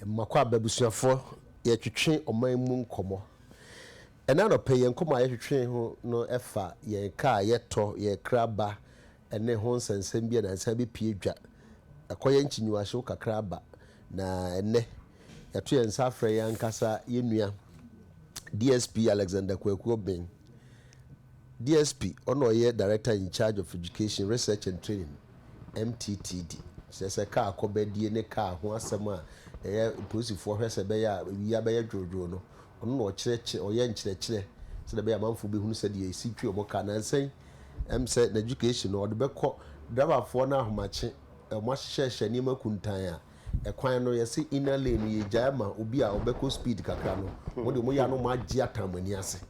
makwa babusuafo ye twetwe oman mu nkomo ena no pay nkomo ye twetwe ho no efa ye ka ye to ye kraba ene ho nsensem bia na nsa be pie dwa akoye nchinyuahye kakraba na ene yato ye nsa afre ya nkasa ye nua DSP Alexander Kwaku Ben DSP ono ye director in charge of education research and training MTTD se ka akobadie ne ka ho asem a posifo hwese be ya wiya be ya dwodwo no ono no kyereke oye nkyereke se de be ya manfo be hunu se de esi twi omoka na nsen say na education no de be ko driverfo na ahomache mo hyehye ni makuntan a ekwan no yesi inner lane ye jama obi a obeko speed kakra no mo de mo ya no mo agi atamani ase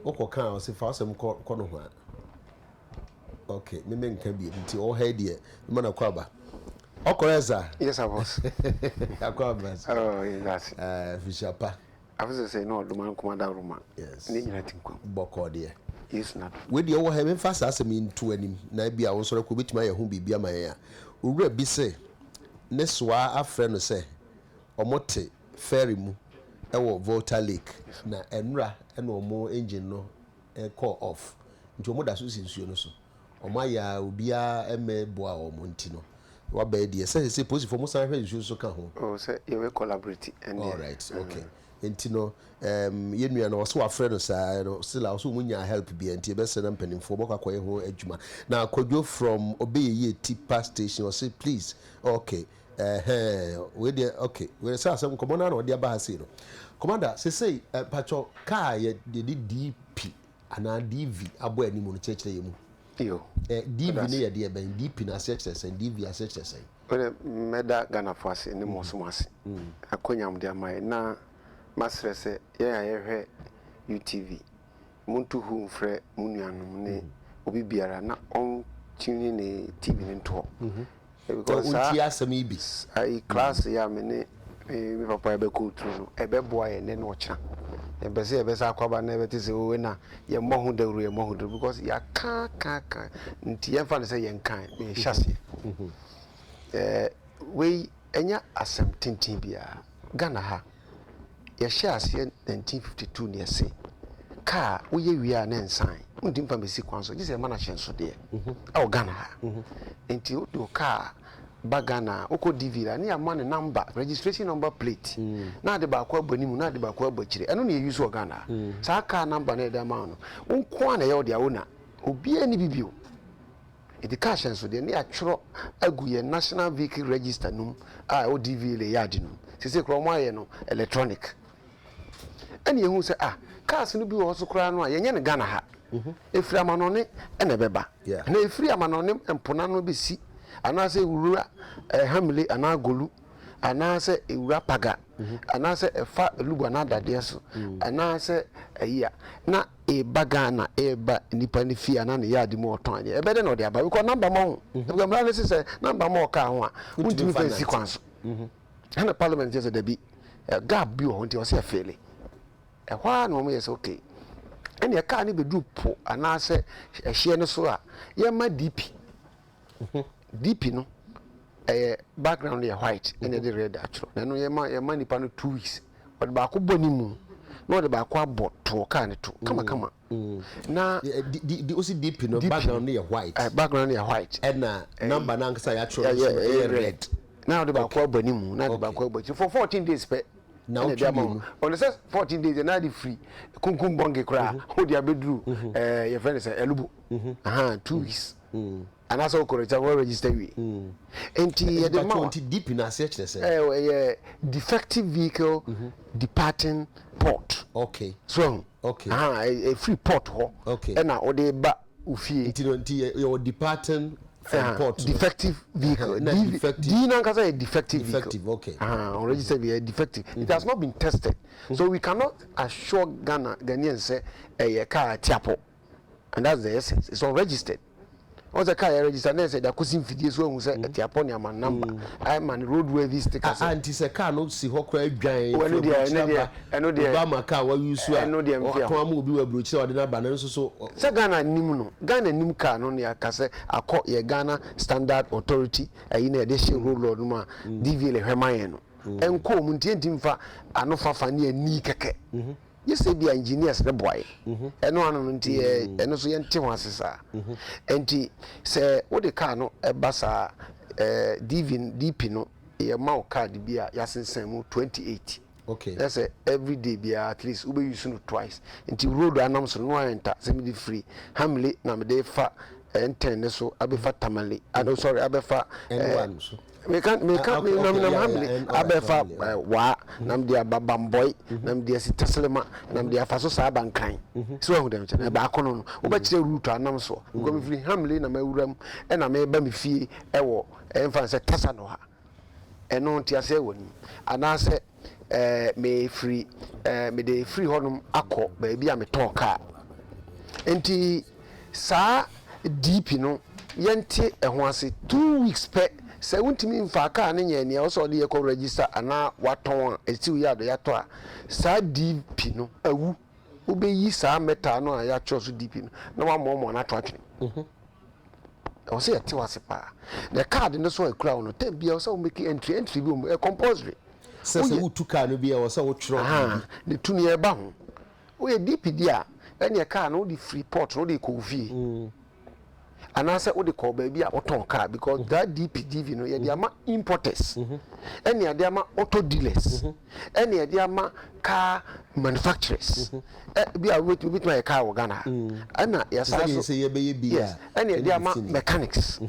okoka o se fa asem ko no ho a okay me nka bi nti o head ye me na kwaba okoreza yes I was akwaba oh yes fishapa I was say no do man komanda roma yes ni nyina tinko boko de yes na we de wo he me fa asem into anim na bia wo so ko betima ye ho bibia ma ye a owura bi se ne soa afre no se omote ferry mu ewo Volta Lake na enra ena omo engine no call off nti omo da so sinsuo no so omo ya obia emeboa omo nti no wa ba die say positive omo san hwe nsuo so ka ho oh say you will collaborate and all right okay nti no ye nua no so afre no sa no still also munya help bi nti be se na mpanimfo bokwa kwaye ho adwuma na kodwo from obeyeye tipa station or say please okay we dey okay we say asem commander no dey aba hase no commander say pacho car ye dey DP ana DV abo animu no chekere ye mu yo DV ne ye dey ben DP na section DV a section when meda Ghana for ase ne mo so ase akonyam dey amai na masrese ye hwe UTV muntu hu mfre munuanum ne obi biara na on tune ne TV ne nto because I class ya me papa be go through ebe boa ye ne no kira ebe se akwaba na ebe tese o na ye mohu dawru ye mohu dawru because ya ka nti ye fa ne se ye nkan ye hyase we enya asem tintin bia Ghana ha ye hyase 1952 ne se ka wo ye wi a na nsan undi mpa mesi kwanso gise ma na hyenso de o Ghana ha enti o do ka bagana oko DV la ni amane number registration number plate na de ba kwa abanimu na de ba kwa abachire eno na use Ghana sa ka number na de ma no nko na ye o de awona obi ani bibio edi ka hyenso de ni atworo agu ye national vehicle register num a o DV le yard num sese kro mo aye no electronic eni ehu se cars no bi wo so kra no a ye nye ne Ghana ha efiri amanone ene beba na efiri amanone empona no be si anase wura hamile anagolu anase ewura paga anase efa lugu na dade so anase eya na baga na eba nipa ni fi ana ne yadi mo oton ade ebede na ode aba because number mo because mra ne se number mo ka ho a untimi fa sequence ana parliament just dey be gap bi o nti o se fele hwa na mo yes okay ene e ka ne bedu po anase ehye ne so a ye ma DP DP no background is white and the red actual na no ye ma nipa no 2 weeks o de ba ko boni mu no de ba ko abot to ka ne to kama na the OCDP no background is white background is white and number na nkasa ya actual red now de ba ko boni mu na de ba ko abot for 14 days pe now on the 14 days na the free kunkum bonge kra o de abedru your friend say elubu 2 weeks and also correct we register we enti the amount deep in search say defective vehicle departing port okay so okay a free port ho okay and na o de ba ufie enti your departing from port defective vehicle defective vehicle okay on register be defective it has not been tested so we cannot assure Ghanaians say a car tiapo and that's the essence it's unregistered. Once a car register, they say that cousin fidis who say at the Apponia man number. I man roadway this stickers. Anti a car no see how quite giant. I know the Bama car where you swear. I know the Come will be a brooch or the number so. Sagana Nimuno, Ghana Nim car on your casse. I call ye Ghana Standard Authority. I in addition rule or numa DV le Hermayeno. enko mu ntie ntimfa ano fafa ne ani keke yes be engineers ne boy eno anu ntie eno so yente ho asesa enti se wo de car no ebasa DP no ye ma card bia yasensan mu 28. Okay. That's every day be at least ube use no twice. Until road anam so no enter semi free. Hamle na me de fa enten so abefa tamale. I sorry abefa N1 so. Me can nam hamle abefa wa nam de abamboy nam de sitaselema nam de afaso sa bankan. So hu dem e ba kono no ube kire route anam so. Go me free hamle na mawuram e na me ba me fie e wo emfa se tasa no ha. Eno ntiase woni anase me free me de free honum akọ baabi a me talk a enti saa deep no yente ehho ase 2 weeks pe se wuntimi mfa aka ne nya ne o so de ye ko register ana waton a eti wi ado yato a saa deep no awu obeyi saa meta no a ya cho so deep no na wa mo na to atwene o se yete wase pa the card no so akura no tem bia o so make entry bi compulsory sese wutu car no bia wo se wo twro ne tuni e ba ho wo ye DPD a ene car no di free port no di ko vie anase wo di ko ba bia wo ton car because that DPD no ye di ama importers ene di ama auto dealers ene di ama car manufacturers bia we bit my car wo Ghana ana ya sa so ye be ye bia ene di ama mechanics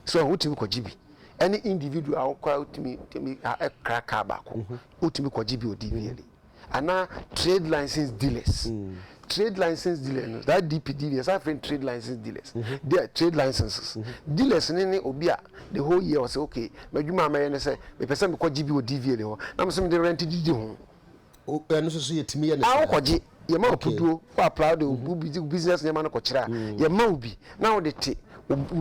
so wo ti ko gibi any individual kwa utimi kraka bako utimi kwa jibi odivili ana trade license dealers trade license dealers that DPD is friend trade license dealers their trade licenses dealers ni obi a the whole year was okay madwuma ma ye say me pese me kwa jibi odivili ho na me se me rent didi ho o eno so yetimi ye ne a kwaji ye ma opuduo kwa proud business ye ma no kwachira ye ma obi na o de te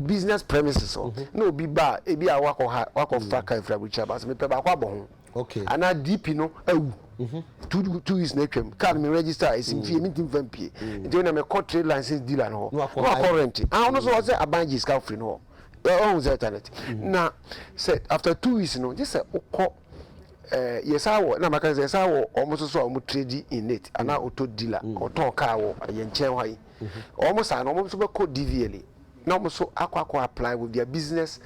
business premises so no be ba e bi a wako faka ifrabucha ba so me pe ba kwa bo okay ana DP no awu 2 is na twem card me register is fie me tim vampie nti na me court trade license dealer no no current no so say abanji is free no on the internet na say after 2 weeks no just say ukọ yes awo na maka say yes awo almost so almost trade in it ana auto dealer auto car wo ye nchen hwan almost an almost be code DVL now so akwa apply with their business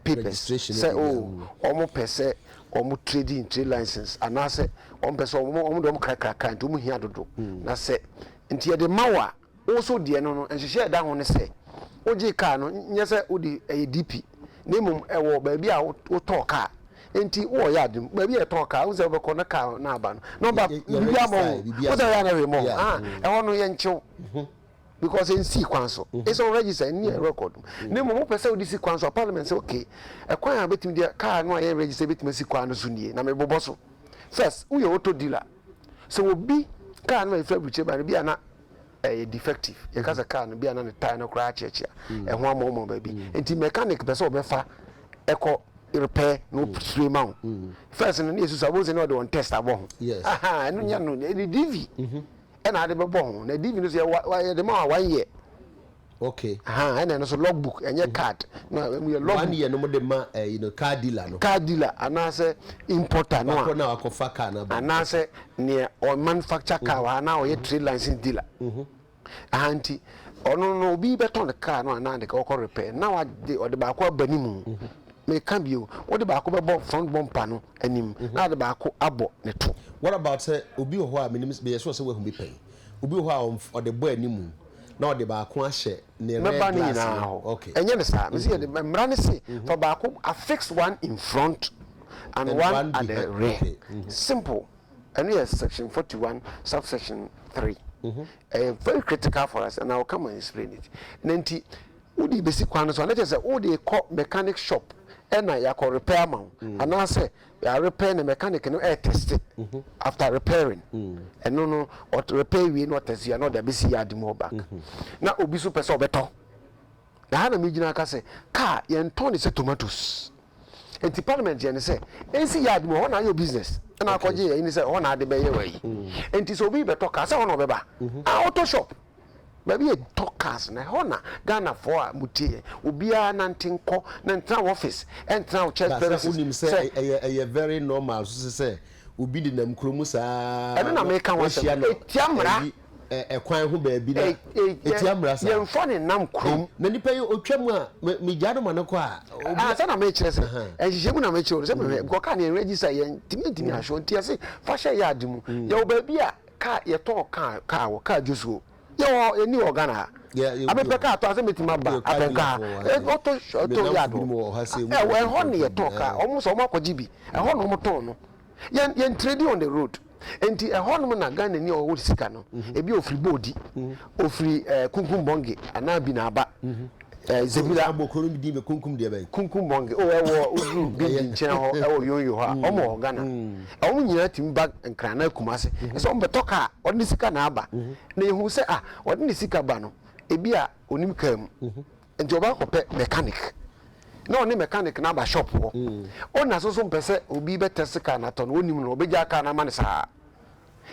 papers say omo pese omo trading trade license and na say omo pese omo do krakra nti omo hia dodo na say nti ye de mawa also de no nhihye da ho ne say oji car no nye say odi DP nemum ewo ba bia wo talk car enti wo ya dem ba bia talk car wo say be ko na car na aba no ba bia mo wo da ya na we mo ewo no ye nchew because in sequence it's already registered near record ne mo pese odi sequence parliament say okay e kwan a betim dia car no ya register betim sequence so nie na me bobo so first we auto dealer so obi car no e fabric ba bia na defective ye ka say car no bia na ne tire no kra chechia e ho amomo ba bi enti mechanic pese obefa eko repair no free mount first no yesu suppose no dey on test abo yes no nya no DV na ade bebo ho na DV no say de ma 1 year okay and so logbook enye card na we log 1 year no mo de ma car dealer ana say importer no na akofa car na ana say ne on manufacture car wa na o ye trade license dealer anti ono no obi beton the car no ana de ko repair na wa de ba ko abanimu me can be what the back of front bumper no anim na the back abo ne to what about say obi ho a minim be so say we hu be pay obi ho a the boy animu na the back ahye ne red glass okay enye ne sa me say the mra ne say for back a fixed one in front and one at the rear simple and yes section 41 subsection 3 very critical for us and I will come and explain it nanti udi besi kwan so na say udi call mechanic shop ena ya ko repair man and I say ya repair the mechanic no test it after repairing and no or repair we no test you no dey be see ya demo back na obi so person obeto na ha na me gina ka say car ye nton ni say tomatoes enti parliament ye ne say ensi ya demo ho na your business na akọje ye ni say ho na ade be ye we enti so obi beto ka say ho na obeba auto shop baby talkers na hona Ghana for mutie obia nantenko na ntra office entra chest premises say a very normal so say obi di nam kromu saa eno na me kan wase etiamra kwan ho ba bi na etiamra sa yemfo ne nam krom na nipa yi otwam a me gyado ma ne ko a sa na me kire se ehihemu na me kire se me go ka na register yen timi ahwo ntia se fa hye ya adimu ye oba bi a ka ye to ka jusu ye ni organa abepe ka to ase metima ba abenka to ya do we ho ne ye to ka omo so omo akwaji bi ho no omo to no yen trade on the road enti ehonum na Ghana ni o sika no ebi ofri bodi ofri kunkum bonge ana bi na aba zebula abokoro bi di be kunkum de bay kunkum bonge o ewo odu bi nchen ho ewo yoyo ha omo Ghana omo nyina tim bag nkrana kumase so on betoka odni sika na aba na yehu se odni sika ba no ebi a onim kam enti oba kope mechanic no ni mechanic na ba shop ho ona so mpese obi be test car na ton onim no obeja car na man sa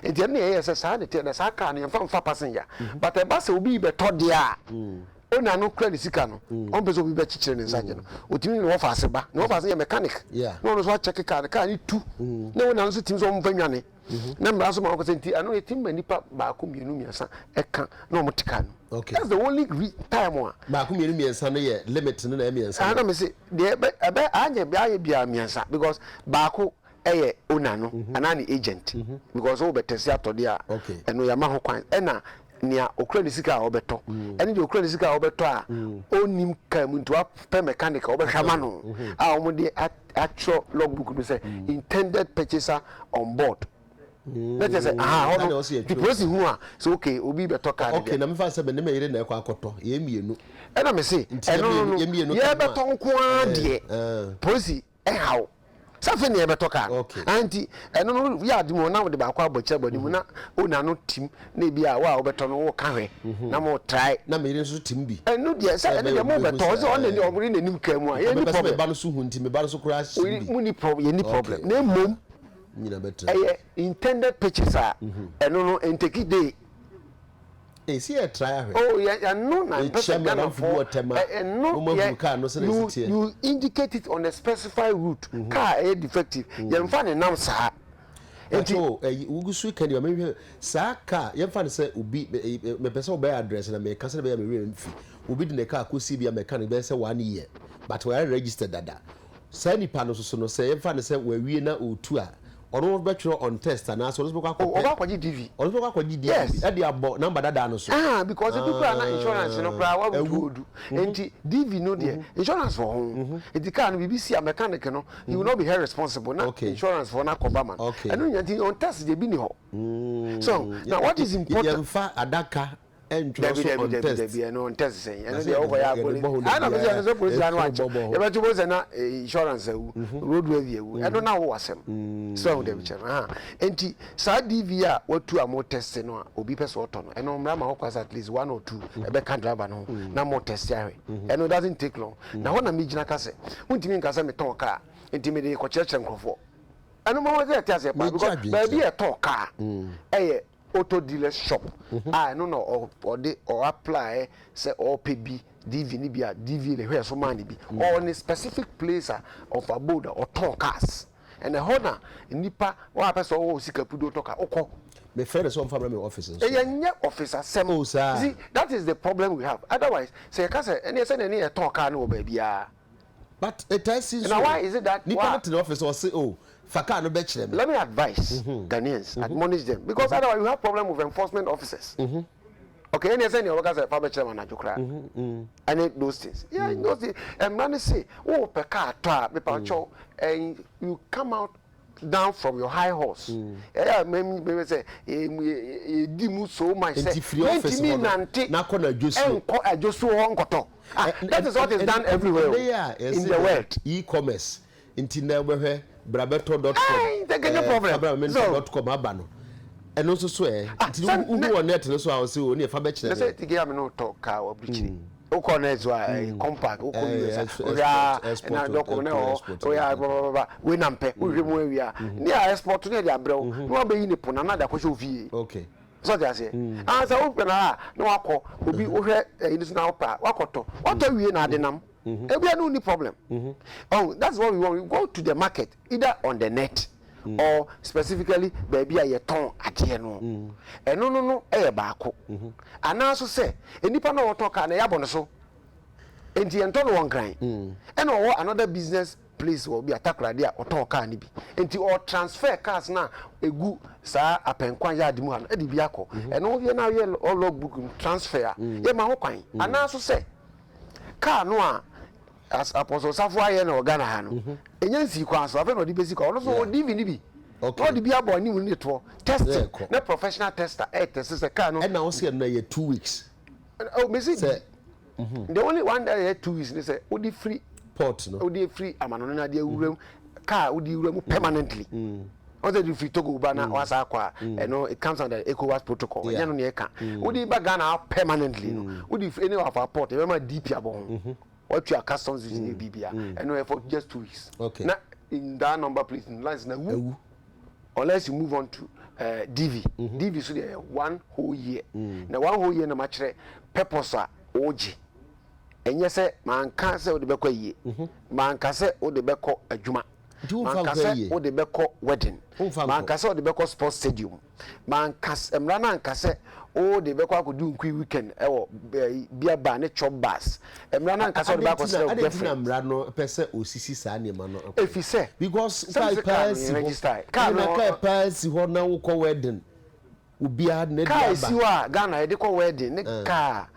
enti na ye se sa de te na sa car na mfa passenger but e ba se obi be to dia ona no credit sika no on pese obi be chichire ne nsaje no otimi no ofa ase ba no ofa ase ye mechanic no so check car ni tu na ona no so tim so mfa nwane na mra so ma ko senti ano etim manipa ba ko mienu miasa eka na omotika no okay that's the only time one ba ko mienu miasa no ye limit no na miasa na me say de ebe anye bia miasa because ba ko eye owner no anani agent because o betesi atode a eno ya ma ho kwan na nia okra sika obeto ene de okra sika obeto a onim kam nto pe mechanic obehwama no a omode actual logbook no say intended purchaser on board. Let us say the person who are so okay obi be talk okay na me fa say be ne me yire na ekwa akoto ye mienu e na me say no ye be ton ko ade policy how safe ne be talk anti eno no ya adimo na de ba kwa boche body mu na ona no tim na bi a wa obeto no wo ka hwe na mo try na me yire so tim bi eno de say eno de mo beto so on ne omuri na nim ka mu a ye ni problem me ba no so hunti me ba no so kura shi mu ni problem ye ni problem na mom intended purchaser and no and take it day. See a try. Oh, yeah, no, you indicate it on a specified route. Car a defective. You find a number, sir. Oh, Ugusu can you maybe Saka? You find say ubi me person by address and me cancel by me fee. Ubi the car could see be a mechanic be say 1 year, but we are registered that. Sani panels so no say you find say we na o tour. Or better on test and as well as DV. Also, yes, at the above number that dinosaur. Because if people are not insurance, what would do? And DV no dear insurance for home. If the car BBC a mechanic, you will not be held responsible. Okay, insurance for not government. Okay, and when you on test the binho. So now what is important? Adaka. And on test saying, and the over I know police insurance roadway. I don't know what's him. So the and sad DVR what two are more testing or be person and on Rama at least 1 or 2 a back driver no more test and it doesn't take long. Now when I meet Janaka won't mean Casa me talk car intimidate for church and for. I don't know what that tells you because be a talk car. Auto dealer shop. I no or they or apply say or PB DV nibia DV the where so money be or in a specific place of abode or talk cars and the honor nipa one person oh sika pudo talk oko me friend some family officers officer sem see that is the problem we have otherwise say ka say any say any talk car no baby but it has since now why is it that nipa to the office or say oh let me advise Ghanaians, admonish them because otherwise you have problem with enforcement officers. Okay, any say your workers are public chairman at Jukra. And those things. Yeah, those things. And man say, oh, per car, and you come out down from your high horse. Yeah, maybe say, dimu so much. That is what is done everywhere in the world. E-commerce. Intinewe brabeto.com problem abano and also swear who on net so I say only fa be kire say tigi am no talk car obrichi o connect wa compact o ko ya na doko na o ya baba we na mpe o hwemu awia ni export na dia brew no be yi ni pona na da ko show vie okay so they say answer open na wako obi wo hwe ini so na opa wakoto wie na ade nam ebia no problem. Oh, that's what we want. We go to the market either on the net or specifically baby a yeton ade no no e baako ana so say enipa na wo toka na yabo no so enti ento no won kran and or another business place will be attack radio or talk car ni bi enti or transfer cars na egu saa apenkwan ya adimu han e di bi akọ and all na ye all logbook transfer ye ma ho kwan ana so say car no a as apostle safo aye na organa ha no enyansi kwa so afa no di basic or so divi ni bi okay all di bi abo ni mu ni to test na professional tester test say car no and now say na ye 2 weeks oh me say the only one that had 2 weeks they say odi free port no odi free amano na dey wuram car odi wuram permanently other the free togo bana wasa akwa no it comes under ECOWAS protocol nya no ne ka odi ba Ghana permanently no odi any of our port e ma DP abon what your customs is in Bibia and no for just 2 weeks okay na in that number please in lines na unless you move on to DV DV so there 1 whole year na 1 whole year na ma kire purpose a oji enye se manka se o de beko yie manka se o de beko adwuma manka se o de beko wedding manka se o de beko sports stadium manka emra na nka se o de beko akodu nkwi weekend ewo bia ba ne chop bus emra na nka se o de beko se different emra no pese osisi saa ne ma no if you say because register ka pass ho na wo ko wedding obi a na dia ba ka si wa Ghana e de ko wedding ne ka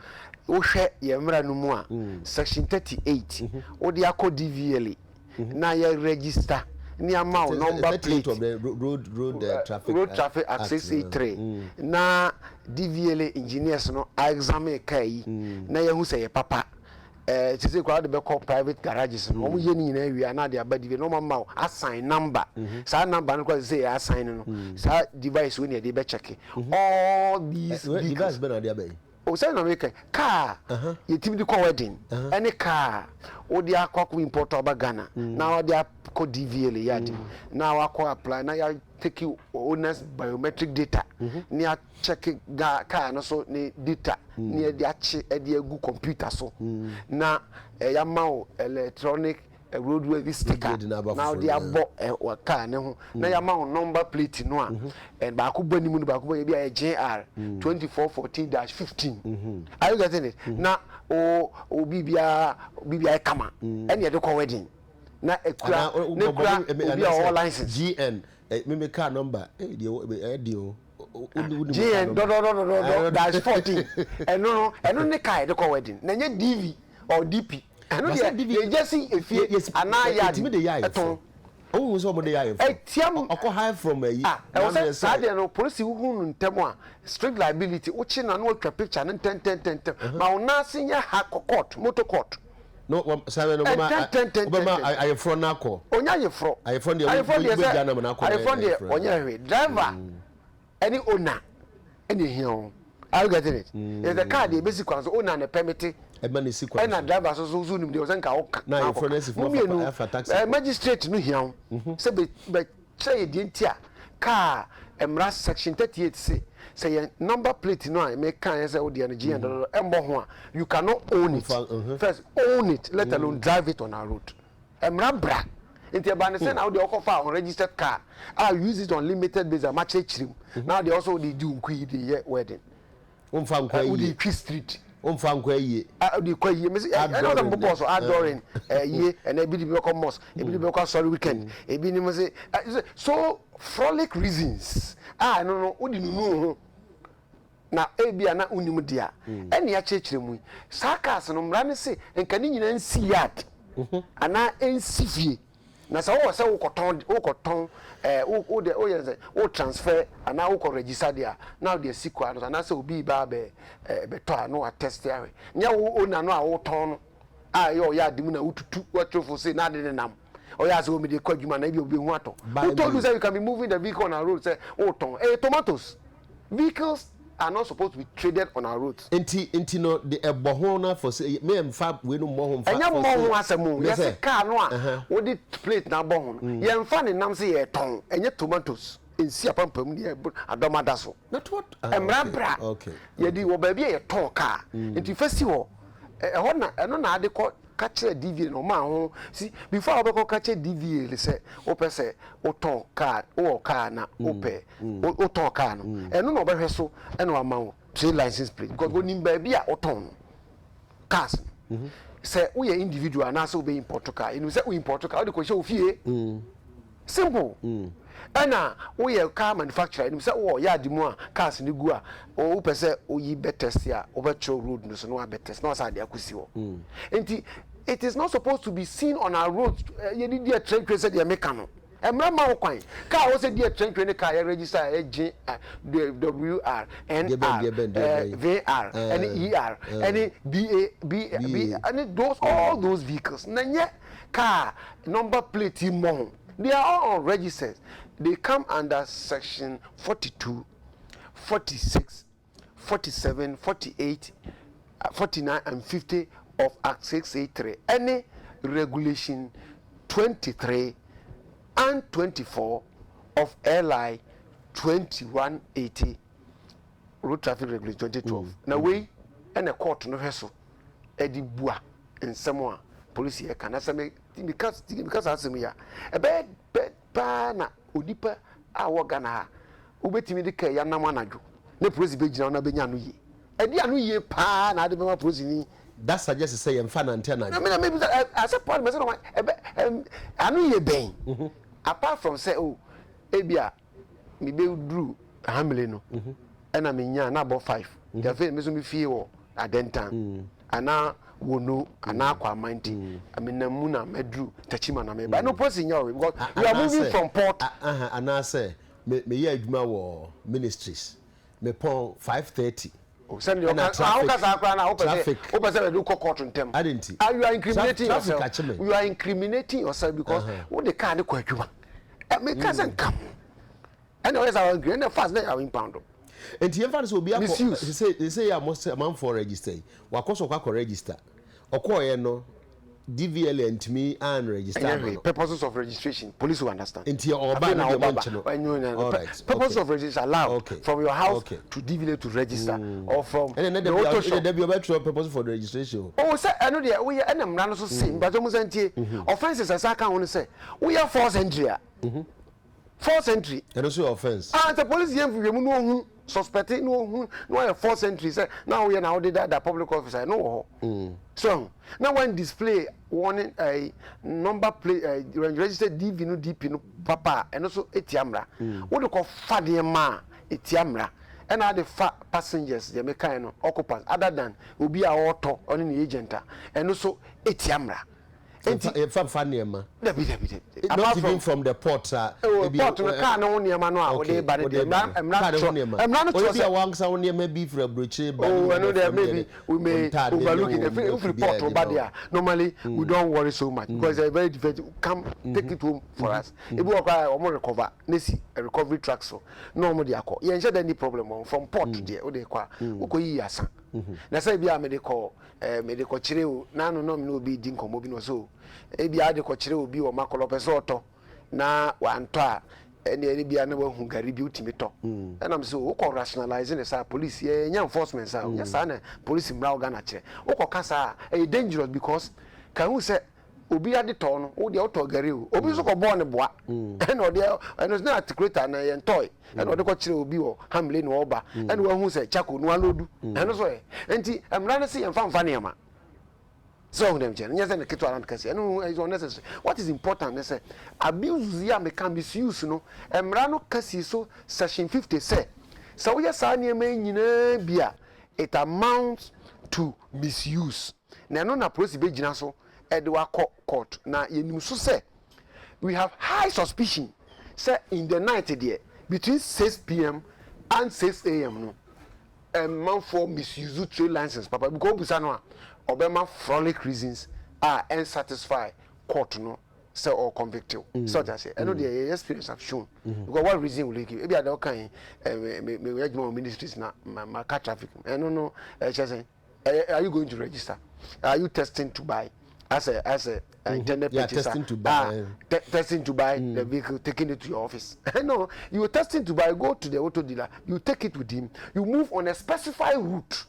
wohwe yemra no mu a section 38 odi akọ DVLA na ye register ni amount number plate of the road traffic access 3 na DVLA engineers no examine kai na ye hu say ye papa ti say kwa de be call private garages no mo ye ni na wi na de abadi no mama assign number sa number no kwa say assign no sa device we ne de be check all these device be na de abay o say no make car you timi di call wedding any car o di akwa import oba Ghana na o di akọ DVLA yadi na wa ko apply na ya take you owners biometric data ni a check car no so ni data ni e di achi e di egu computer so na ya ma electronic roadway sticker now they are bought car ne ho na ya ma number plate no a and ba ko bani mu ba ko be a JR 2414-15 are you getting it na o bibia kama and ye de ko wedding na ekura obi all license GN me car number dio GN -14 and no ne car de ko wedding na nye DV or DP ano dey just see if yes anaya de eton oh so mo de ya etiam akọ high from e was sad no police hu ntem a strict liability uchi na no atwa picture no 10 ma una sinya ha court motor court no sabe no ma ayefro na akọ onya ayefro de gbeja na na akọ ayefro de onya hwe driver any owner any here are you getting it is the car the basic one so owner na permit e ma na sequence and driver so nim de o senka o ka na ayefro na sifo for taxi magistrate no here say be say the ntia car emra section 38 say number plate no me kan say o de na GN embo ho a you cannot own it first own it let alone drive it on our road emra bra inti eba ne say now they offer on registered car I use it on limited basis match chirim now they also they do nkwi the wedding umfa nkwa yi udi Kwi street umfa nkwa yi udi kwa yi me say I know them bobo so adoring ye and ebi be come mosque ebi be come sorry weekend ebi ni me say so frolic reasons no udi nu na ebi ana unim dia ene ya chechiremu sakas no mra ne say enka ni nyina nsi yard ana ensifie na sa wo se wo koton wo de o yense wo transfer ana wo ko register dia now the sequel no na say obi ba be to ano attest ya we nya wo na no a wo ton no yo ya dimu na wututu watrofo say na de nam o ya say o me de kwadwuma na bi obi hu ato who told you say you can be moving the vehicle on our road say wo ton tomatoes vehicles are not supposed to be traded on our roads. Inti no the ebohona for say me emfa we no mo ho mfa. Enya mo ho asemu. Yes car no a wo di plate na bohon. Ye mfa ne nam say ye ton. Enye tomatoes. ensi apampam ne adomada so not what emrabra okay yedi wo ba bia ye ton car enti festi ho ho na eno na ade ko ka kire DVA no ma ho si before obeko ka kire DVA le se o pese o ton car o car na o pe o ton car no eno na obehwe so eno ama ho trade license plate because go nim ba bia o ton cars say we individual na so be import car you know say we import car o de ko show fie simple ana we car manufacturer you say oh ya di mu a cars ni gu a o pese o yi better sia o be throw road no so no better no say dey akusi ho enti it is not supposed to be seen on our roads you need the train trace dey make no emra ma kwan car o say dey train train car you register AG WR NR VR and ER and B and those all those vehicles nanye car number plate mo they are all registered. They come under section 42, 46, 47, 48, 49 and 50 of Act 683. Any regulation 23 and 24 of LI 2180 Road Traffic Regulation 2012. Now we and a court no vessel edi bua in someone police here can asame because asame ya e be pa na odipa a wo gana ha obetimi de ka ya nam anadwo na police be gina na benya no ye e dia no ye pa na ade be ma police ni that suggests say em fa na antena na me maybe as a point me say no e be anu ye ben apart from say oh ebia me be dru hamle no e na me nya na about 5 ya fe me so me fie wo adentan ana wono ana kwa manti amenamu na medru tachima na me ba no policy nya because you are moving from port ana say me ye adwuma wo ministries me pon 5:30 send your car na opese we do court ntem you are incriminating yourself you are incriminating yourself because what the car dey kwa adwuma me kazen kam and always our green fast na our impound and the emphasis will be they say I must amount for register wakoso kwa register okoye no DVL and me and register purposes of registration police will understand into your purpose of registration allowed from your house to DVL to register or from the auto shop the purpose for the registration say I know there we am na so say but mo say offenses as aka won say we are force entry force entry and also offense the police here we no hu suspecting no force entry say now we are now the public officer no so now when display warning a number plate registered DV no DP no papa and also etiamra what do call fade ma etiamra and are the passengers the mechanic occupants other than obi a auto on the agent and also etiamra not even from the port port no car no niema no a we ba de emra no be one sound near be for a broche maybe we may overlook it if report over there normally we don't worry so much because they're very difficult come take it home for us if we are recover nesi a recovery track so no mo dey akọ ye nche any problem from port there o dey kwa uko yi asa na say bia me dey call kire o na no me no be di nkomo bi no so e bia dey call kire obi o makolo pese oto na wanto a ene bia na wa hu gari bi utimi to and am so uko rationalizing the police ye nya enforcement sa nya sa na police mra oga na kire uko kasa e dangerous because can who say obi ade to no wo de auto gari o obi so ko born boa and o de and na articulator na ye toy and o de ko kire obi o hamle no oba and wo hu say chako no alodu and so e enti emra na se ye mfa ne ma so them chen nya say na kitu around kasi and is unnecessary what is important is say abuse ya me can misuse no emra no kasi so section 50 say so we sa ne ma nyina bia it amounts to misuse na no na police be gina so Edwa court na yenim so say we have high suspicion say in the night there between 6 p.m. and 6 a.m. no a man for misuse trade license papa because busa no obema frolic reasons are unsatisfied court no say or convicted so that say I know the experience have shown because what reason will give maybe I don't can me ministries na my car traffic I don't know are you going to register are you testing to buy as a intended purchaser. Testing to buy. Testing to buy the vehicle, taking it to your office. No, you are testing to buy, go to the auto dealer, you take it with him, you move on a specified route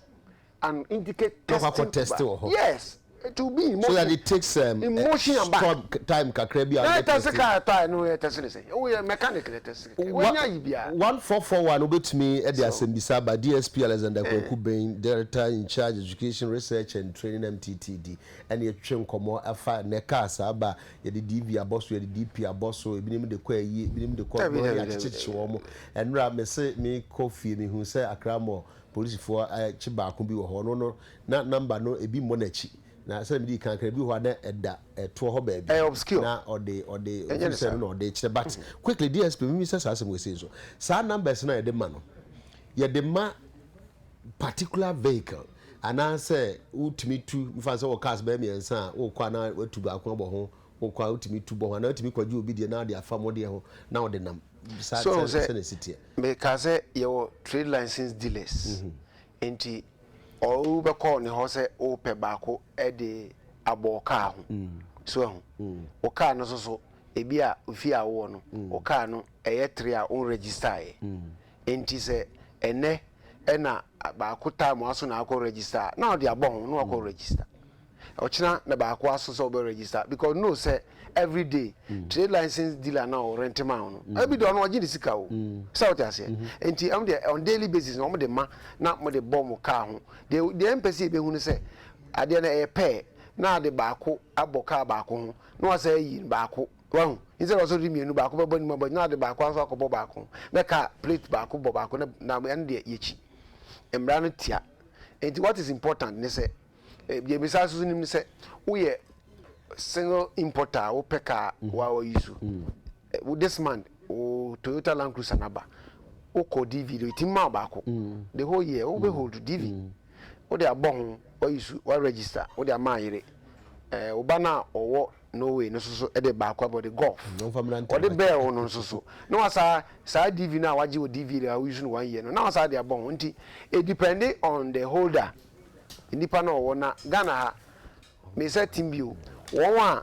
and indicate testing to buy. Yes. It will be emotion. So that it takes emotion and back time kakrebi and testing car time no testing say oh yeah mechanical testing when you be 1441 obetumi e dey asembisa ba DSP Alexander Kwaku Ben Director in Charge Education Research and Training MTTD and ye twen komo afa ne car saba ye de DV aboso ye de DP aboso ebinim de kwa yi ebinim de kwa no ya chichichi wo mo enra me se me coffee me hu say akramo police for chiba ko bi wo ho no na number no ebi mo na chi na say me kan kan bi ho na eda to ho ba bi obscure na or the say no dey chire but quickly DSP me say say we say so sa numbers na ye de ma no ye de ma particular vehicle and I say ultimate two mfa say o cars ba me ensa o kwa na watu ba ko bo ho o kwa ultimate two bo na ultimate kwaji obi de na de afamo de ho na o de nam so say me ka say your trade license dealers enti o be call ni ho say o pe ba ko e de abo car ho so o car no so ebi a ofi awo no o car no eye 3 a on register enti say ene na ba ko time aso na akọ register na o de abo ho no akọ register o china na ba ko aso so be register because no say every day trade license dealer now rent ma no every day no oji sika o so what I say enti am dey on daily basis no mo de ma na mo de bomb car ho the MPC be hu no say ade na e pay na de ba ko aboka ba ko ho no say yi ba ko wahu instead also di mienu ba ko be boni mo ba na de ba ko aso akobo ba ko make plate ba ko bo ba ko na en de yechi emra no tia enti what is important ne say be bisa so nim say we single importer wo peka wa use this man o Toyota Land Cruiser naba o ko DV itima ba ko the whole year o be hold DV o de abon o use wa register o de amayire o bana owo no way no so e de ba ko about the golf o de bear o no so no asa DV na waji o DV la use no 1 year no na asa de abon nti it depending on the holder indipa na owo na Ghana ha me say timbio won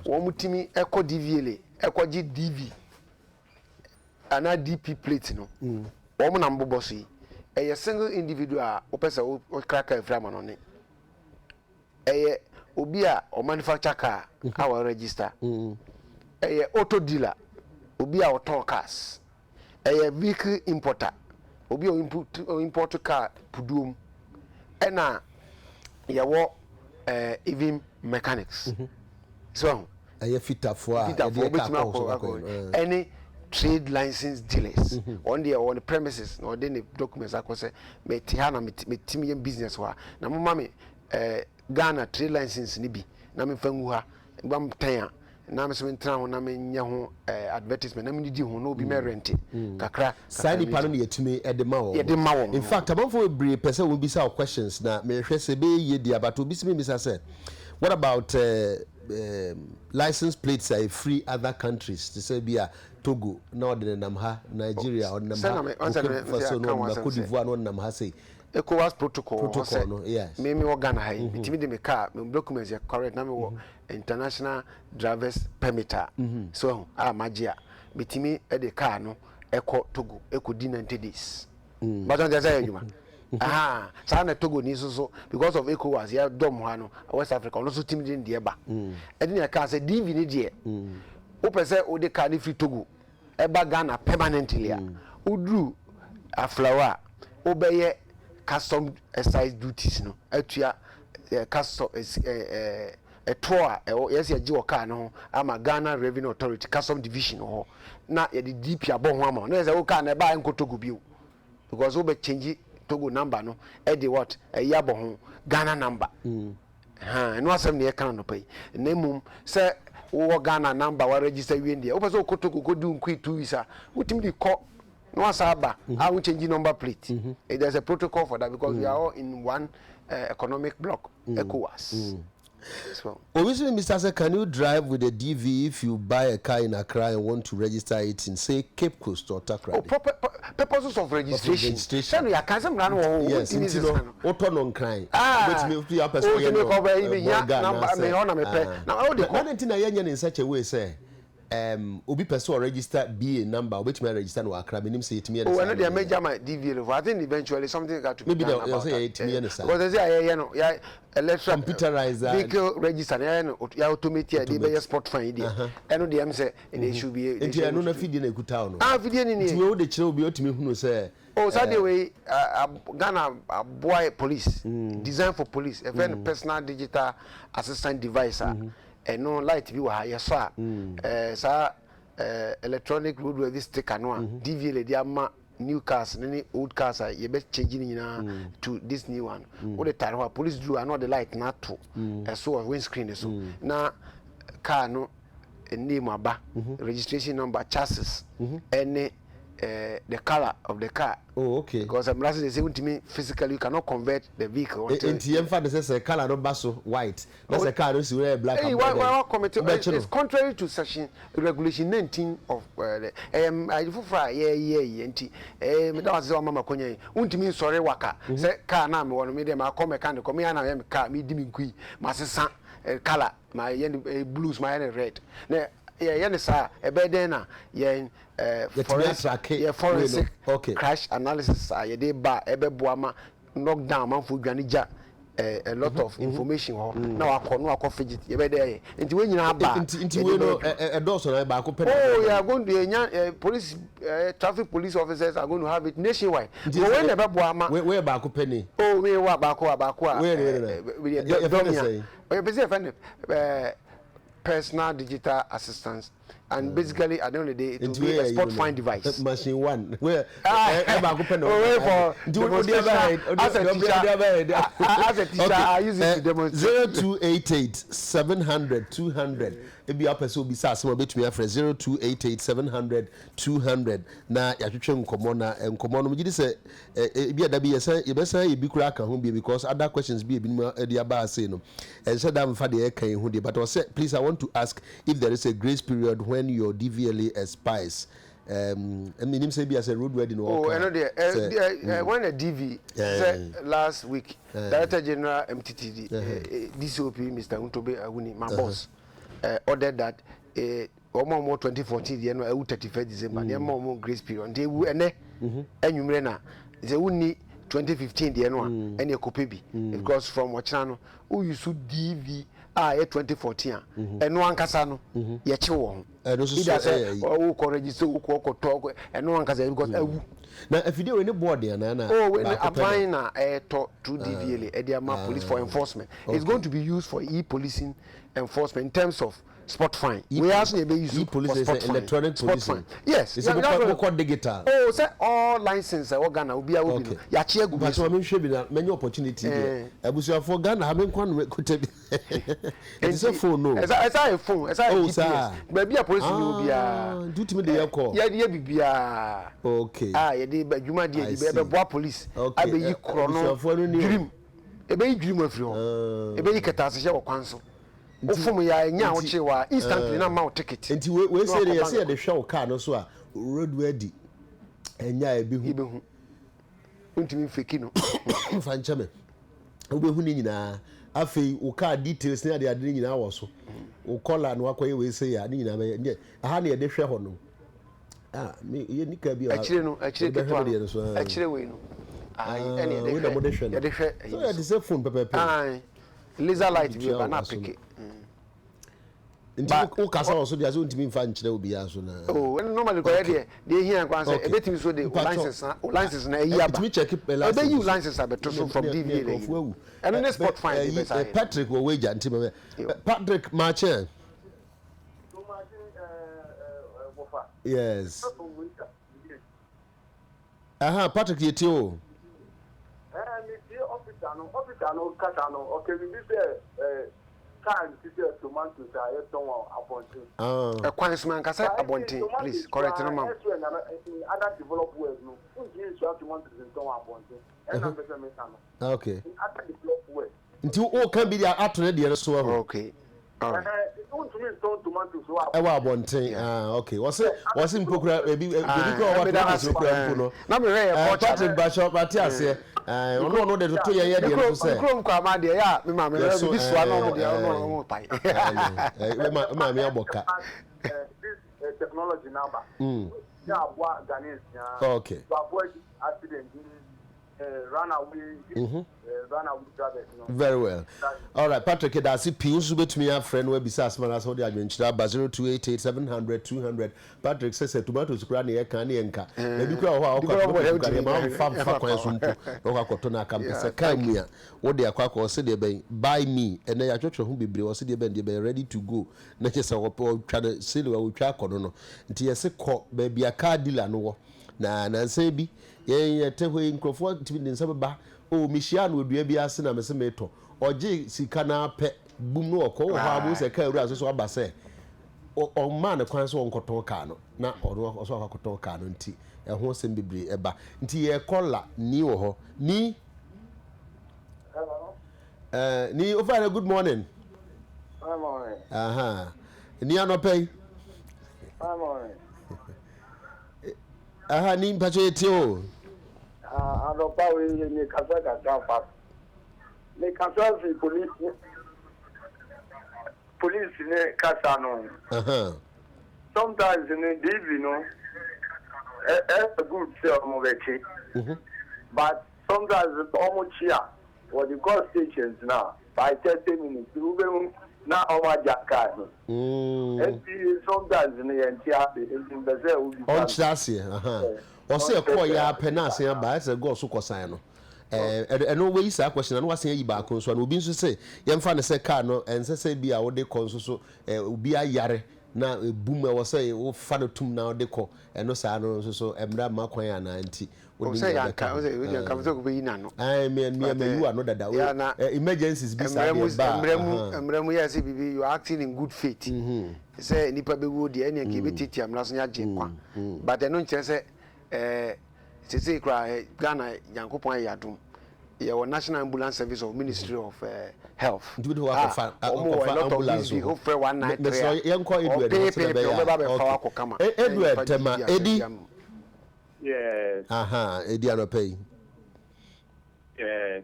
mutimi eko DVL eko gi DV ana DP plate no won na mbobo so yi eye single individual o pese o kraka frama no ne eye obi a o manufacture car our register eye auto dealer obi a o ton cars eye vehicle importer obi o import car puduom ena ye wo even mechanics so aye fitafo any trade license dealers on the premises no dey documents akose me ti ha na me timi business wa na mo mama Ghana trade license ni bi na me fangu ha bam tan na me so ntra ho na me nya ho advertisement na me di ho no obi me rent kakra side pa no yetimi edema wo in fact abonfo we bre person will be some questions na me hwe se be ye dia but obi se me say what about license plates are free other countries to say be Togo na odene nam ha Nigeria odene nam ha so no Cote d'Ivoire no nam ha say ECOWAS protocol no yes me Ghana ha bitimi de me car me documents are correct na me wo international drivers permit so magia bitimi e de car no eko Togo eko di 90 days but on the say adwuma sana Togo ni so because of ECOWAS ya dom ha no West Africa no so team din de ba e din ya car say DV ni de o pese o de car ni free Togo e ba Ghana permanently udru aflawa obeye custom excise duties no atua custom toa yes ya ji car no ama Ghana Revenue Authority custom division ho na ya di DP abon ho ama no say o car na ba en Togo bio because we be change Togo number no e dey what ya bo ho Ghana number no asem ne e kan no pay na mum say wo Ghana number wa register wi ndie o pese o Togo go do nkwi 2 weeks a utim di call no asaba I will change number plate there's a protocol for that because we are all in one economic block ECOWAS So, obviously, Mr. Say, can you drive with a DV if you buy a car in Accra and want to register it in, say, Cape Coast or Takrady? Purposes of registration. Registration. I can't say yes, auto non crime. Which me up as now in such a way, say. Obi person register BA number which may register no Accra minim say it me oh and they major my DV I think eventually something got to be maybe they'll say it me understand because they say yeah electric computerized vehicle register yeah automated they be sport fine there and they am say they should be and you no na feed na ekuta no feed ni we wo de kire obi otimi hunu say oh so the way Ghana boy police designed for police a very personal digital assistant device and no light bi wa yes sir electronic roadworthy sticker no DV le dia ma new cars any old cars you be changing to this new one all the time police do and the light not to so windscreen so na car no name aba registration number chassis any the color of the car. Oh, okay. Because I'm they say to me physically you cannot convert the vehicle. Says color no basso white. That's a car don't see black. Hey, why committee? It's contrary to section regulation 19 of I for yeah me that was mama konye. Untimi sorry waka. Say car na me won me dem come mechanic come here na me car me di me kui. Ma sesa color my blues my red. Na yeah sir e be den na forensic crash analysis ye dey ba e be boama knock down man for dwanija a lot of information now akọ fidget ye be there nti we nyina ba nti we no e doso na ba ko pen oh yeah going to police traffic police officers are going to have it nationwide but when e be boama we ba ko pen oh we wa ba ko we personal digital assistance and basically at the end of the day it will be a sport fine device. Machine one where as a teacher I use it to demonstrate 0288 700 200 ebi apese obi sa asem obetumi afre 0288 700 200 na yatwetwe nkomo no mgidi se ebi adabi yesan ebi kura aka ho bi because other questions bi ebi no edi aba say no and said am fa de kan ho de but I said please I want to ask if there is a grace period when your DVLA expires. I mean, him say be as a road wedding. Oh, I know there. When a DV said last week, Director General MTTD, DCOP, Mr. Untobe Awuni, my boss, ordered that more 2014, the end of 31st December, the more grace period. They will and then they will need 2015 the end one and your copy because from Wachano who used to DV 2014 and no one casano ye chiwo oh ko register ko talk and no one can because now if you do any board there na oh when applying to DVLA Ediama police for enforcement it's going to be used for e-policing enforcement in terms of spot fine. We also be use e-police electronic policing. Yes. It's a digital. Oh, say all license Ghana will be ya chia gu. But we should be many opportunity there. Abusia for Ghana have kwan ko tebi. It's a phone no. It's a phone. It's a GPS. Maybe a police will be a do to me the call. Yeah, be a okay. You dey juma dey be boa police. I be yi chrono dream. E be dream afri. E be yi keta se wo kwanso. Ufum ya nya ochewa instantly na ma ticket enti we say dey say dey hwe car no so a road ready enya ebehu untimi feki no fa ncheme obehu ni nyina afei o car details na dey ade nyina wo so o color no akoye we say ya ni nyina me aha na dey hwe ho no me ye nika bi akire we no any we no dey hwe so ya dey say phone pepe laser light bi ba na pick But o kasa also dey ntimi mfa nkyere obi aso na oh normally go there dey here kwan say ebetimi so dey license na eyi aba me check license you license abeto so from DVLA and no sport fine be say Patrick wo wager ntimi Patrick Marchen yes Patrick yeti o me officer no kasa no okay we say can teacher tomatoes are don't abontin. Kwanisman kasa abontin, please correct no ma'am. Other developed words no. You tomatoes don't abontin. And I'm better me okay. Other developed words. nti o kan bi dia atone de no so ho okay all right to me so tomatoes so e wa bonten okay wose mpokura ebi kura wa tomatoes kura mpo no na me re e Patrick Basho pati ase ono de to ye de no so krom kwa ma de ya me ma me re bi so na mo de ono pai ma me aboka this technology number yeah what Ghanaians okay to avoid accident run away drivers, you know. Very well. All right, Patrick, that's it. Pins with me, a friend will be Sassman as well. I'm 0288 700 200. Patrick says, tomatoes, granny, canny, and car. Maybe crowd, what they are quack or say they buy me, and they are church who be or say they ready to go. Not just our try to sell or track or no. Until I say, baby, a car dealer, no. Na say be, yeah, tell her in Crawford to be in some bar. Oh, Michian would be a biasina, Mr. Meto, or J. Sicana pet boom no call how was a car as well as say. Or man, a console on Cotton Cano, not or also a Cotton Cano tea, a horse and be a bar, tea a collar, near ho, ni. Ni over a good morning. I'm on Aha, near no pay. I'm on Aha, ni Pacheco. I don't know in the Kazaka. The Kazaki police in the Casano. Sometimes in the evening, a good film of it. But sometimes it's almost here. What you call stations now, by 30 minutes, you will not over Jackal. And sometimes in the NTR, on Chassis, or say a choir penance by as a go so cosino. And no way, sir, question, and was saying back on so will be to say, young fan say cano, and say be our de conso, be a yare. Now a boomer was say, oh, father to now deco, and no sano, so, and that Maquayana auntie. Say, I can't be none. I mean, you are not that emergencies be you are acting in good faith. Say, Nipa be wood, any give it, I'm not yet. But I don't say, say, cry, Ghana, Yankopo Yadum, your National Ambulance Service of Ministry of Health. Do you have a lot of these big hope for one night? Young Edward, Eddie. Yes. Ediano pay. Yes.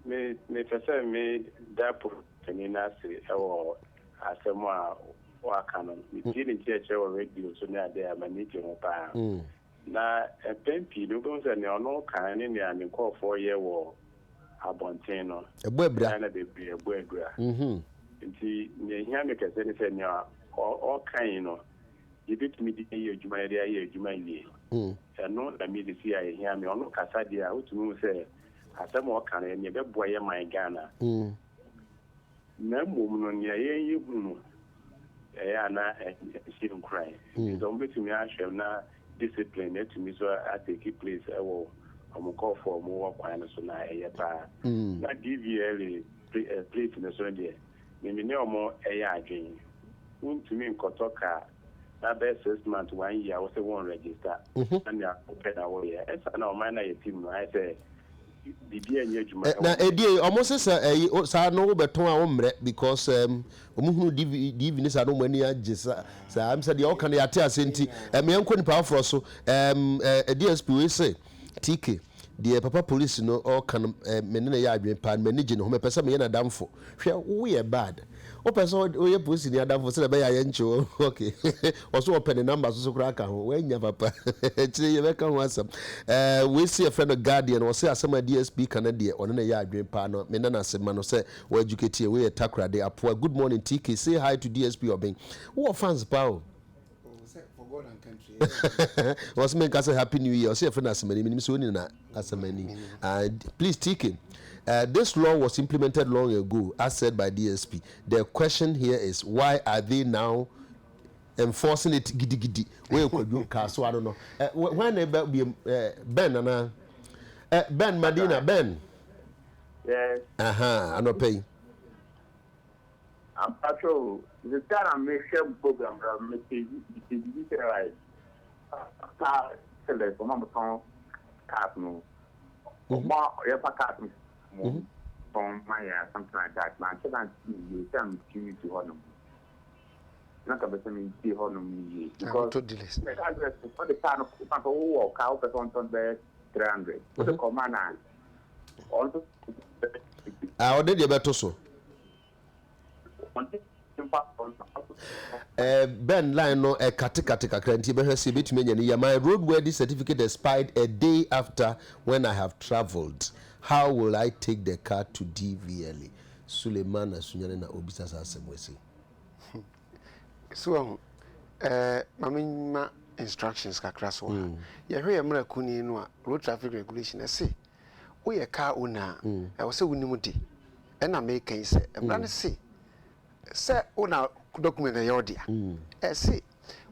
Me person me that penina say or asema wa canon. Me didn't church or radio so near there manage no pa. Na a pempi no go say no kan ni and call 4 year war abonteno. A bebra na be be a bebra. Nti me hia me kase ni say nya all kind no. You bit me the year you might hear you might be. And no, I mean, the CIA hear me on no Casadia, who to me say, as some more can and you bet boy my Ghana. No woman on your ear, you Ayana and she don't cry. Don't be to me, I shall not discipline it to me, so I take it place. I will call for more quietness on a bar. Not give you early place in the Sunday. Maybe no more a dream. Won't to me in Kotoka. That best 6 months, 1 year, I was a one register. And you are open away. As I know, my team, I say, the dear now, Eddie almost says, I know better because who divinity are no money. Just I'm said, the Okan Yatia Senti, and me uncle power so, a DSP will say, Tiki. The papa police no all can menina ya pan managing home person me na damfo hwe we bad o person we police ni adamfo se be ya yencho okay also open the numbers so kra ka ho we nya papa chire ye be ka ho asem we see a friend of guardian o say asem DSP kana de on na ya adwen pa no me na asem no say we educate we takra de apo good morning TK say hi to DSP Obin who fans pa God and country. Was make us a happy new year. See a friend as many minutes as many. Please take it. This law was implemented long ago, as said by DSP. The question here is why are they now enforcing it giddy giddy? Where could you cast? So I don't know. When they be Ben and Ben Medina Ben. Yes. I no pay. I'm not sure. The time make share program make the right. Car select from my phone card no. Ma ya pa card from my something like that. Man, so that you can choose to honor. Not a better mean see honor me because the address for the kind of who cow person on the 300. What the commander also. I already better so. Ben line no a katika kranti be hwese betumi nya ne my roadworthy certificate expired a day after when I have traveled. How will I take the car to DVLA? Suleiman Asunyane na obisa sa asemwese. So mamma instructions kakra so ye hwe emra kuni no a road traffic regulation e say wo ye car owner e wo se wonimu de e na make kan say emra ne say say una document e yodia say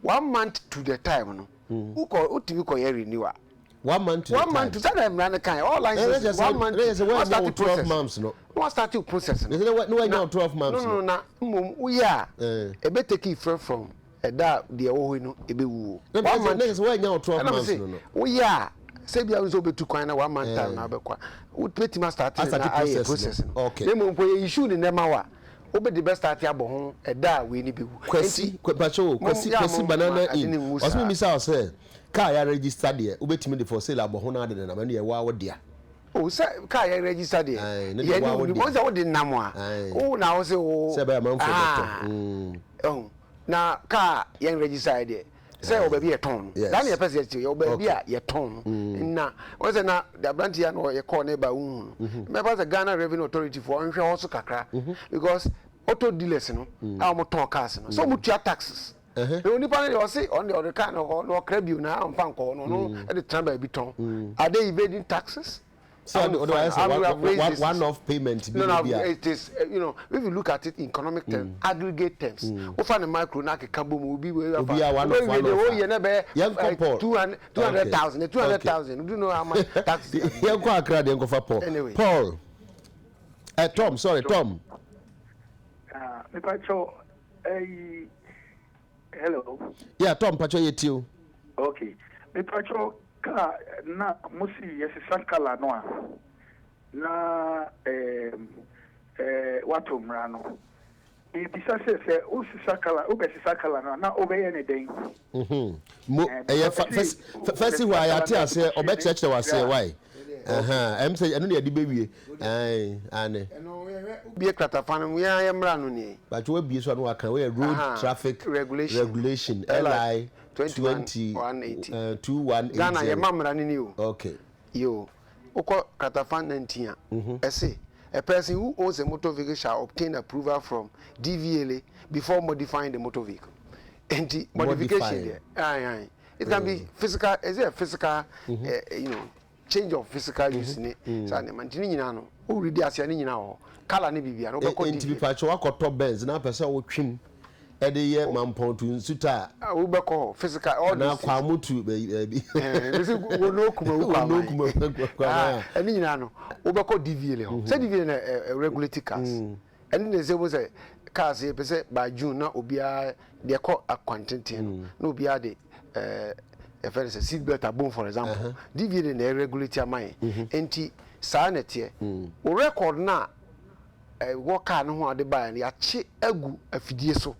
1 month to the time no who ko utimi ko ye renew 1 month to 1 month to that emra ne kan all license 1 month what start 12 months no what start to process no no now 12 months no na mum we ya e be take it from da de wo no e be wu 1 month is when now 12 months no we ya say bia so be tu kwan na 1 month time na be kwa we peti ma start na process no okay dem mpo ye issue ni nema wa obe the best start abo ho da we ni be wu kwesi banana in osmi misa say car ya register there obetimi de for sale abo ho na de na ma ne ye wa wo dia o say car ya register there ye ni mo say wo de nam a o na wo say o say ba man for na car ya register there say o baby e ton dan ye pese ye o baby a ye ton na wo say na the branch ya no ye call na ba wu me pass the Ghana Revenue Authority for nhwe ho so kakra because auto dealers no a mo ton cars no so mo tua taxes oni pa na say on the other kind of no credit na am fan ko no e de tran bi ton are they evading taxes? So one off payment. No, it is if you look at it in economic terms, aggregate terms. We find a micro na ke kabo mu bi we one off. 200,000. 200,000. Do you know how much tax? Here go Accra den go for Paul. Anyway. Paul. Tom, sorry, Tom. Hello. Yeah, Tom, pacho yetiu. Okay. Pacho ka na musi yesi sankala no na watu mrano bisa se usi sakala ubesi sakala no na obeye ne den first why ati ase obe church na wase why em say enu ne adi bewie ane bi ekratafan we ya mrano ni but we bi so no aka we road traffic regulation LI 2180 Ghana ye mamra ni o okay yo oko katafan 19 a say a person who owns a motor vehicle shall obtain approval from DVLA before modifying the motor vehicle and the modification there it can be physical is it a physical change of physical use ni so na mantini nyina no o ready asia ni nyina ho kala ni bibia no be ko DVLA pacho akoto Benz na person wo twim ede ye mampon to nsuta wo be ko physical all na kwa mutu bi bisi wo no kuma ani nyina no wo be ko DVLA ho say DVLA na regulatory cars and they say was cars e pese by June na obia de ko akwantenten na obia de if there is a seat belt abon for example DVLA na regulatory amai enti saa na tie wo record na wo car no ho ade ba ya che agu afidie so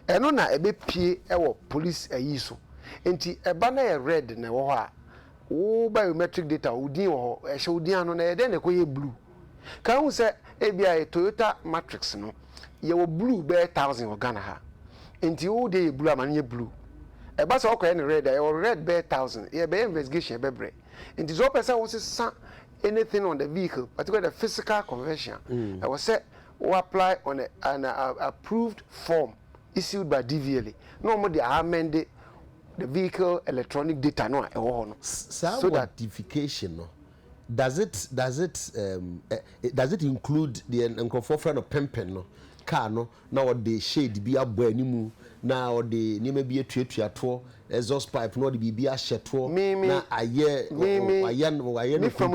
eno na ebe pie ewo police ayi so enti eba na ye red na wo ha wo biometric data udin wo ho ehye udin ano na ye de na koye blue kan hu se ebia Toyota Matrix no ye wo blue be 1000 wo Ghana ha enti wo de blue amane ye blue eba se okoye ne red ye wo red be 1000 ye be investigation be bre enti so person wo se anything on the vehicle particularly the physical conversion I was say we apply on an approved form issued by DVLA. No more the amend the vehicle electronic data no so that modification no does it include the friend of pempen no car no now the shade be abo animu now the name be etuatua to exhaust pipe no the be a sheto na aye from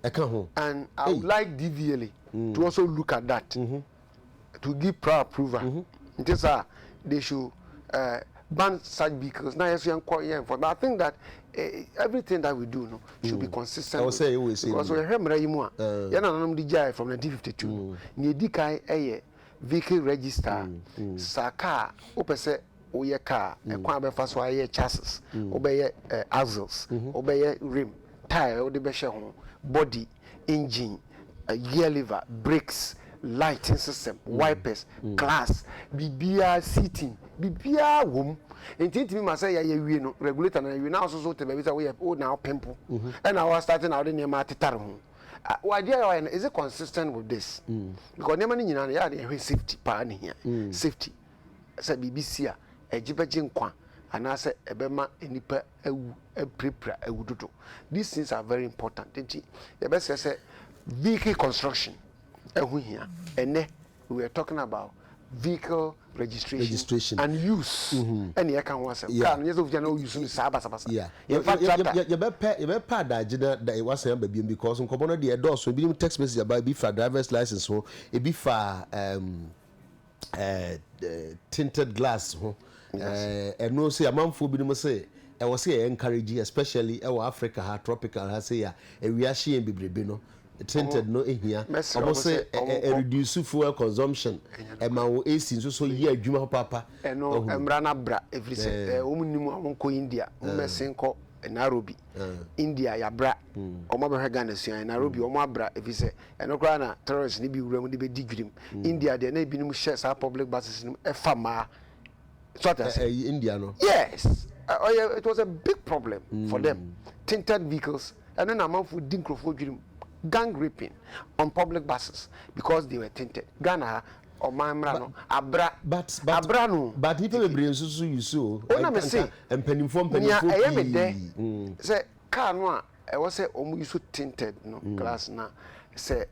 eka ho and I would like DVLA to also look at that to give prior approval. It is they should ban such vehicles. Now, yes, we are for. But I think that everything that we do should be consistent. I will say because we are from 1952. Nidikai vehicle register. Saka opese oye car. Ekwan be fa so aye chassis. Obeye axles. Obeye rim. Tire. Odebeshe ho. Body. Engine. Gear lever. Brakes. Lighting system, wipers, glass, BBR seating, BBR room. And me must say, we no regulator, and we now also to be we have old now pimple. And I was starting out in the Matitarum. Why, dear, is it consistent with this? Because never in safety, pan here, safety. Said BBC, a jibajin quan, and I said, a bema, a nipper, a prepare, a wood. These things are very important. The best I said, vehicle construction. And we are talking about vehicle registration and use. And you can was because on Cobona the adults will be text message about be for driver's license, so it be for tinted glass. And no say a month for be say. I was say encouraging, especially our Africa, tropical, I say a reashi and be tinted no in here. Almost say a reduce fuel consumption. And my AC so year Juma Papa. And no, Emrana Bra every say woman ko India, Mesenko and Nairobi. India ya bra. Omaba Ghana and Nairobi Omabra if you say and no grana terrorists ni be room be digrim. India there may be no shares our public buses in a farmer. So that India no. Yes. It was a big problem for them. Tinted vehicles and then a month with Dinkro gang raping on public buses because they were tinted. Ghana or Mamrano, Abra, but Abrano, but people bring so you so. Oh, no, say, and penny from penny. I am a day. Say, Canwa, I was say, almost tinted, no glass now. Say,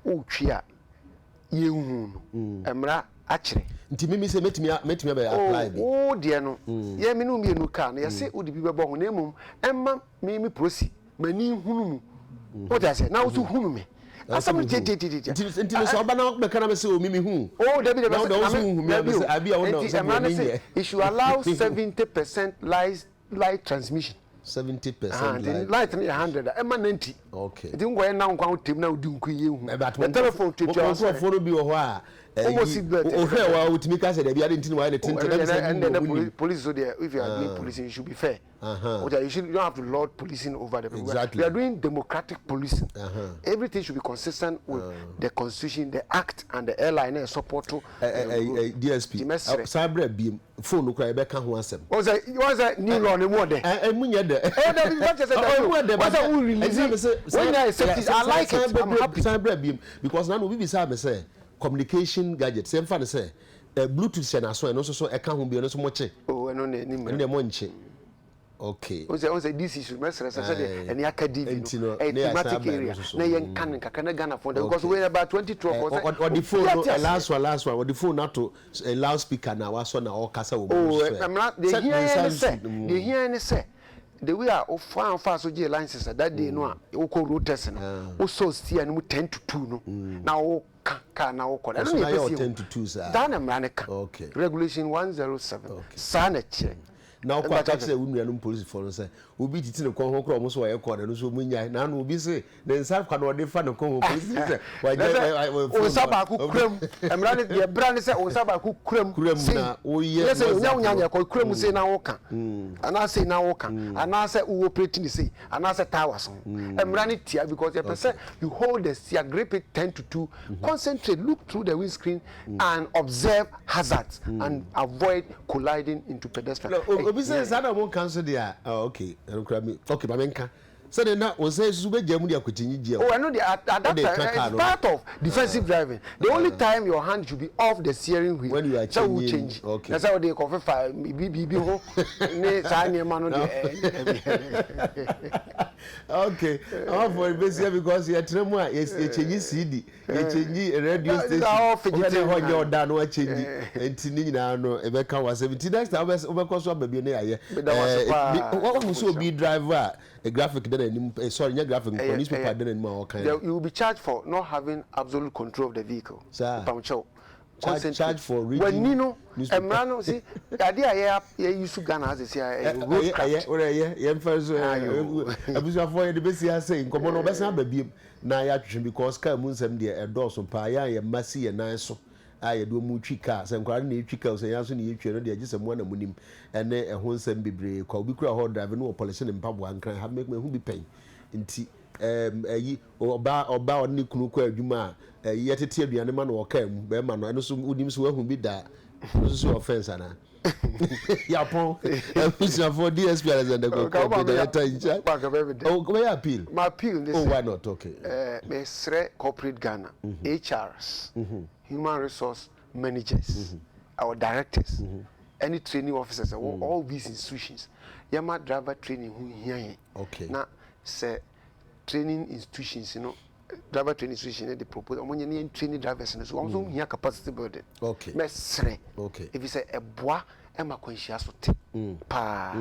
oh, chia, you, Emra, actually. Timmy say, met me apply. Oh, dear, no. Yeah, me no be no can. You say, would be born name, Emma, me proceed. My name, whom. What I say now to whom me? As some until Sabana become so mimi who? Oh, David, it should allow 70% light transmission. 70% light 100 emanenti. Okay. It didn't go now count team now do you. But when telephone to follow be or almost with me because they didn't know why the and then the police so there if you are doing policing you should be fair. You don't have to lord policing over the people. Exactly. We are doing democratic policing. Everything should be consistent with the constitution, the act, and the airline support to DSP. Cyber beam phone cry back on one sem. Was a new law in one day. And when you're there, I like it. I'm happy cyber beam because now we be say communication gadget. Same fan say Bluetooth and so and also so I can't be on so much. Oh, and on the monche. Okay. Also this is message and the academic thematic area. Na yen kan Ghana for because we about 2012 or the phone last one or the phone not to a loudspeaker now was on our casa. Oh, I'm not the here and say the way are far so J licenses that day no o call road test no so see and 10 to 2 no now can now call 10 to 2 sir. Okay. Regulation 107 sanche. Now, quite actually, women police for us. We beat it in the Congo, almost why I call it. So, when I now will be say, then South Canada, they find a Congo police. Why, I will Sabaku crumb. I'm running the brand is Sabaku crumb. Oh, yes, young called crumb say now, and I say now, and I say, who operating the sea, and I say towers. I'm running here because you hold the sea, grip it 10 to 2, concentrate, look through the windscreen, and observe hazards and avoid colliding into pedestrians. Business I won't cancel there. Okay. Okay, Mamenka. So then that was say Sube Jamudia Kutinji. Oh, I know that it's part of defensive driving. The only time your hand should be off the steering wheel when you are changing. Okay. That's how they cover fire. Okay. For basically because you are tremor, yes, you change CD, you change radio station. When you're done, what change and Tinina, no, Ebeka was 70. Next time, over baby. What was be driver? A graphic sorry, graphic newspaper didn't more kind. You will be charged for not having absolute control of the vehicle. charge for reading. When Nino, Emrano, see, the idea you use to Ghana as a the best saying, come on, baby. Now, actually, because Kamun send the doors on Paya and Massy and nice. I do muchi cars and quarantine chicos and as you they just one of him and then a whole send be brave. Call we could hold driving no policy in Pabua and can have make me who be paying in tea. Or bow Niku Juma, yet a tear the animal or came, Berman, and also Udims who be that. This is your offense, Anna. Yapon, for DSP as the oh, go appeal. My appeal, why not? Okay, corporate Ghana, HRs, human resource managers, our directors, any training officers, all these institutions. Yama driver training who here. Okay. Now, say training institutions, driver training institution they propose among training drivers so also here capacity building. Okay. Okay. If you say a bois and ma conscious pa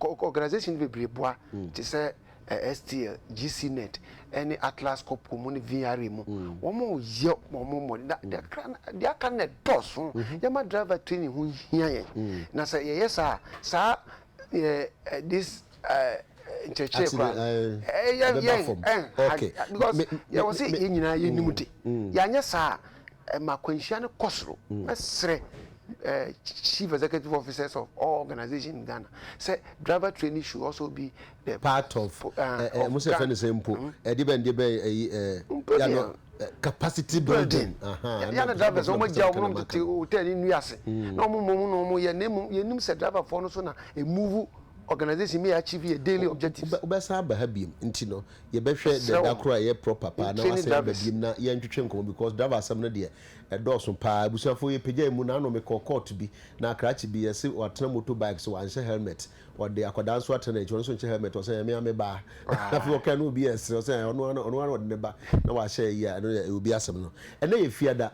organization be bois to say STL, GCNet, any Atlas Corp Communi VRM. One more year, one more that they can net toss. Yama driver training who here. Now say yes, sir, this because you was in Unity. Yanya sa Maquinsian Cosro, chief executive officers of all organizations in Ghana. Say driver training should also be the part of capacity building. Yana drivers almost to tell in Yasi. No, you said driver for no a move. Organization may achieve a daily objectives. Obesa Bahabim, Intino, ye better the Dakra, ye proper, now I say Babina, Yanko, because Dava some dear, a Dawson Pie, Busa for ye PJ Munano make or court to be, now Cratchy be a silk or motorbikes, so answer helmet, or the Aquadance water, Johnson helmet, or say, me bar. After can be a say on one of the bar. No, I say, yeah, it will be a seminar. And then you fear that.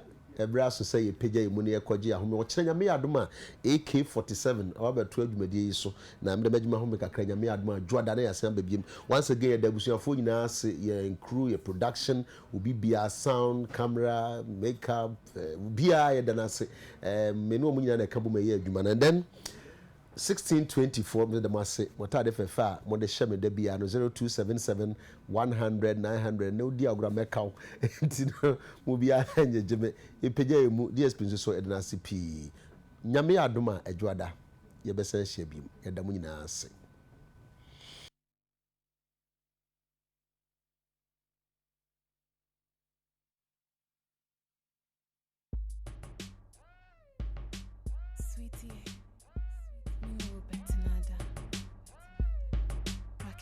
Brass to say PJ Munia Koja, whom watch me Aduma AK-47, over 12 media so. Now I'm the Majima Homeka Kenya me Adma, Jordan Assembly. Once again, there was your phone as your crew, your production will be a sound, camera, makeup, BI, and then I say, Menu Munia and Kabume, and then 1624 the masse what are the fa mo de shame de bia no 0277 100 900 no diagram account ntino mo bia anye jeme epeja emu DSP so edna CP nyame adoma adwada ye besa hia biem yeda mu nyina ase.